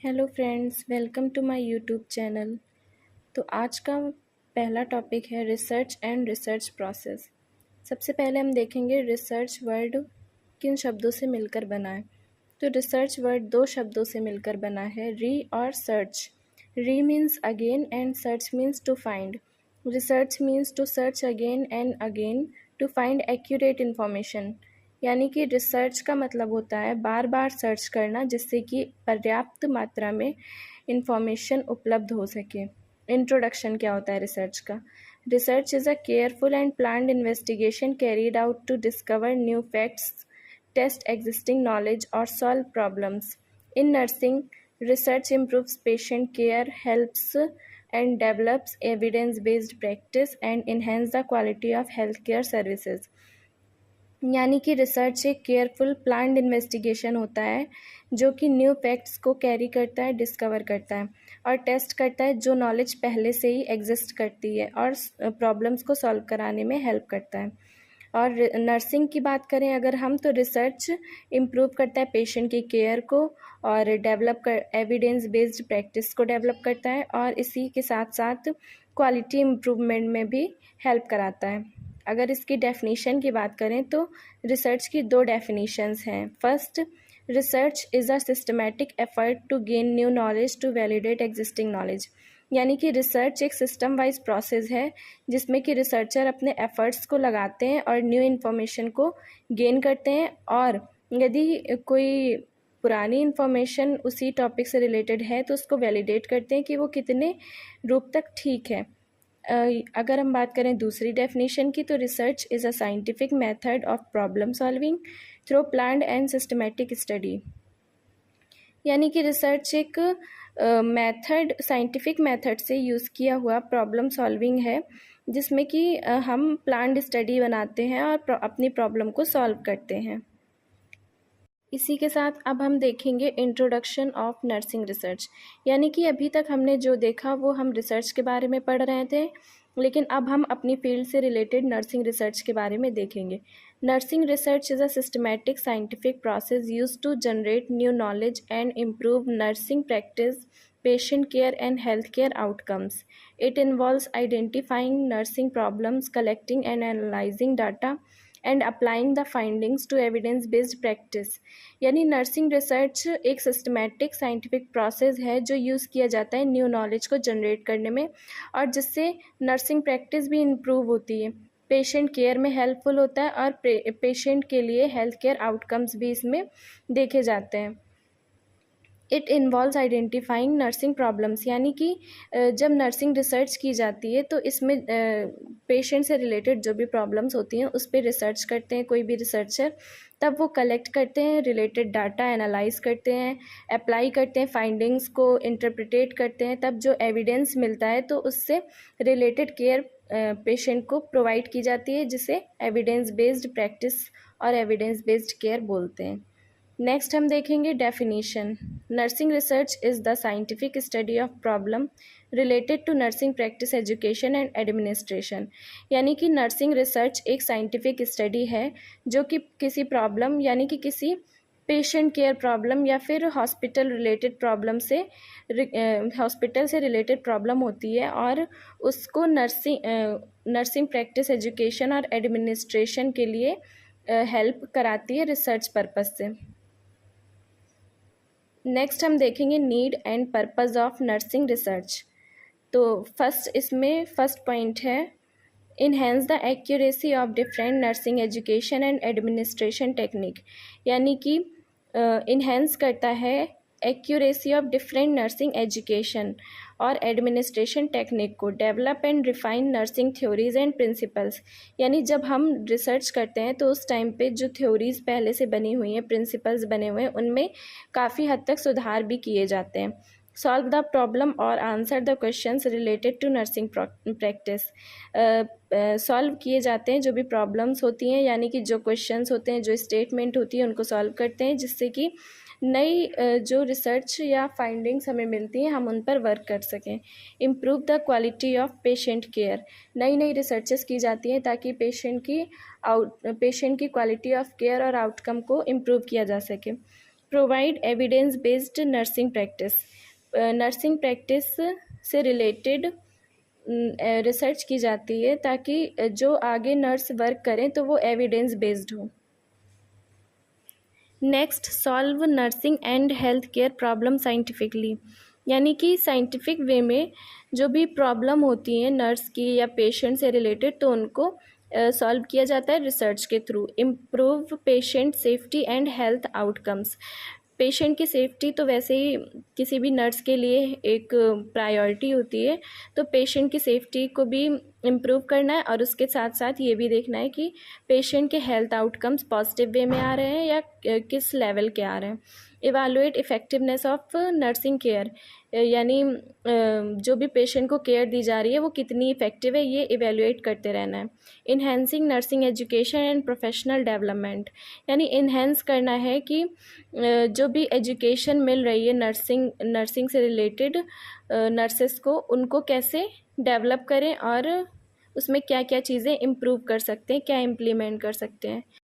Hello friends, welcome to my YouTube channel. तो आज का पहला टॉपिक है रिसर्च एंड रिसर्च प्रोसेस। सबसे पहले हम देखेंगे रिसर्च वर्ड किन शब्दों से मिलकर बना है। तो रिसर्च वर्ड दो शब्दों से मिलकर बना है, री और search. Re means again and search means to find. Research means to search again and again to find accurate information. यानी कि रिसर्च का मतलब होता है बार बार सर्च करना जिससे कि पर्याप्त मात्रा में इंफॉर्मेशन उपलब्ध हो सके। इंट्रोडक्शन क्या होता है रिसर्च का? Research is a careful and planned investigation carried out to discover new facts, test existing knowledge, or solve problems. In nursing, research improves patient care, helps and develops evidence-based practice, and enhance the quality of healthcare services. यानी कि research एक careful planned investigation होता है जो कि new facts को carry करता है, डिस्कवर करता है और टेस्ट करता है जो नॉलेज पहले से ही एग्जिस्ट करती है और प्रॉब्लम्स को सॉल्व कराने में हेल्प करता है। और नर्सिंग की बात करें अगर हम, तो रिसर्च इम्प्रूव करता है पेशेंट की केयर को और एविडेंस बेस्ड प्रैक्टिस को डेवलप करता है और इसी के साथ साथ क्वालिटी इम्प्रूवमेंट में भी हेल्प कराता है। अगर इसकी डेफिनेशन की बात करें तो रिसर्च की दो डेफिनेशंस हैं। First, research is a systematic effort to gain new knowledge to validate existing knowledge. यानी कि रिसर्च एक सिस्टम वाइज प्रोसेस है जिसमें कि रिसर्चर अपने एफर्ट्स को लगाते हैं और न्यू इन्फॉर्मेशन को गेन करते हैं और यदि कोई पुरानी इन्फॉर्मेशन उसी टॉपिक से रिलेटेड है तो उसको वैलिडेट करते हैं कि वो कितने रूप तक ठीक है। अगर हम बात करें दूसरी डेफिनेशन की, तो research is a scientific method of problem solving through planned and systematic study. यानी कि रिसर्च एक साइंटिफिक मेथड से यूज़ किया हुआ प्रॉब्लम सॉल्विंग है जिसमें कि हम प्लान्ड स्टडी बनाते हैं और अपनी प्रॉब्लम को सॉल्व करते हैं। इसी के साथ अब हम देखेंगे इंट्रोडक्शन ऑफ नर्सिंग रिसर्च। यानी कि अभी तक हमने जो देखा वो हम रिसर्च के बारे में पढ़ रहे थे, लेकिन अब हम अपनी फील्ड से रिलेटेड नर्सिंग रिसर्च के बारे में देखेंगे। Nursing research is a systematic scientific process used to generate new knowledge and improve nursing practice, patient care and healthcare outcomes. It involves identifying nursing problems, collecting and analyzing data, and applying the findings to evidence-based practice. यानी nursing research एक systematic scientific process है जो use किया जाता है new knowledge को generate करने में और जिससे नर्सिंग प्रैक्टिस भी इम्प्रूव होती है, पेशेंट केयर में हेल्पफुल होता है और पेशेंट के लिए हेल्थ केयर आउटकम्स भी इसमें देखे जाते हैं। It involves identifying nursing problems. यानी कि जब नर्सिंग रिसर्च की जाती है तो इसमें पेशेंट से रिलेटेड जो भी प्रॉब्लम्स होती हैं उस पर रिसर्च करते हैं कोई भी रिसर्चर। तब वो कलेक्ट करते हैं रिलेटेड डाटा, एनालाइज करते हैं, अप्लाई करते हैं, फाइंडिंग्स को इंटरप्रिटेट करते हैं। तब जो एविडेंस मिलता है तो उससे रिलेटेड केयर पेशेंट को प्रोवाइड की जाती है जिसे एविडेंस बेस्ड प्रैक्टिस और एविडेंस बेस्ड केयर बोलते हैं। नेक्स्ट हम देखेंगे definition. Nursing research is the scientific study of problem related to nursing practice, education and administration. यानी कि नर्सिंग रिसर्च एक साइंटिफिक स्टडी है जो कि किसी प्रॉब्लम यानी कि किसी पेशेंट केयर प्रॉब्लम या फिर हॉस्पिटल से रिलेटेड प्रॉब्लम होती है और उसको नर्सिंग प्रैक्टिस, एजुकेशन और एडमिनिस्ट्रेशन के लिए हेल्प कराती है रिसर्च पर्पस से। नेक्स्ट हम देखेंगे need and purpose of nursing research. तो फर्स्ट पॉइंट है enhance the accuracy of different nursing education and administration technique. यानी कि इन्हेंस करता है accuracy of different nursing education और एडमिनिस्ट्रेशन टेक्निक को, develop and refine nursing theories and principles. यानी जब हम रिसर्च करते हैं तो उस टाइम पे जो थ्योरीज पहले से बनी हुई हैं, प्रिंसिपल्स बने हुए हैं, उनमें काफ़ी हद तक सुधार भी किए जाते हैं। सॉल्व द प्रॉब्लम और answer the questions related to nursing practice. Solve किए जाते हैं जो भी प्रॉब्लम्स होती हैं, यानी कि जो क्वेश्चंस होते हैं, जो स्टेटमेंट होती है, उनको सॉल्व करते हैं जिससे कि नई जो रिसर्च या फाइंडिंग्स हमें मिलती हैं हम उन पर वर्क कर सकें। Improve the quality of patient care. नई रिसर्चेस की जाती हैं ताकि पेशेंट की क्वालिटी ऑफ केयर और आउटकम को इम्प्रूव किया जा सके। Provide evidence based nursing practice. Nursing practice से रिलेटेड रिसर्च की जाती है ताकि जो आगे नर्स वर्क करें तो वो एविडेंस बेस्ड हो। Next, solve nursing and health care problem scientifically, यानी कि साइंटिफिक वे में जो भी प्रॉब्लम होती है नर्स की या पेशेंट से रिलेटेड तो उनको सॉल्व किया जाता है रिसर्च के through. Improve patient safety and health outcomes. Patient की सेफ्टी तो वैसे ही किसी भी नर्स के लिए एक प्रायोरिटी होती है, तो पेशेंट की सेफ्टी को भी इम्प्रूव करना है और उसके साथ साथ ये भी देखना है कि पेशेंट के हेल्थ आउटकम्स पॉजिटिव वे में आ रहे हैं या किस लेवल के आ रहे हैं। Evaluate effectiveness of nursing care, यानी जो भी पेशेंट को केयर दी जा रही है वो कितनी इफ़ेक्टिव है ये इवेल्युएट करते रहना है। Enhancing nursing education and professional development, यानी इन्हेंस करना है कि जो भी एजुकेशन मिल रही है नर्सिंग से रिलेटेड नर्सेस को, उनको कैसे डेवलप करें और उसमें क्या क्या चीज़ें इम्प्रूव कर सकते हैं, क्या इम्प्लीमेंट कर सकते हैं।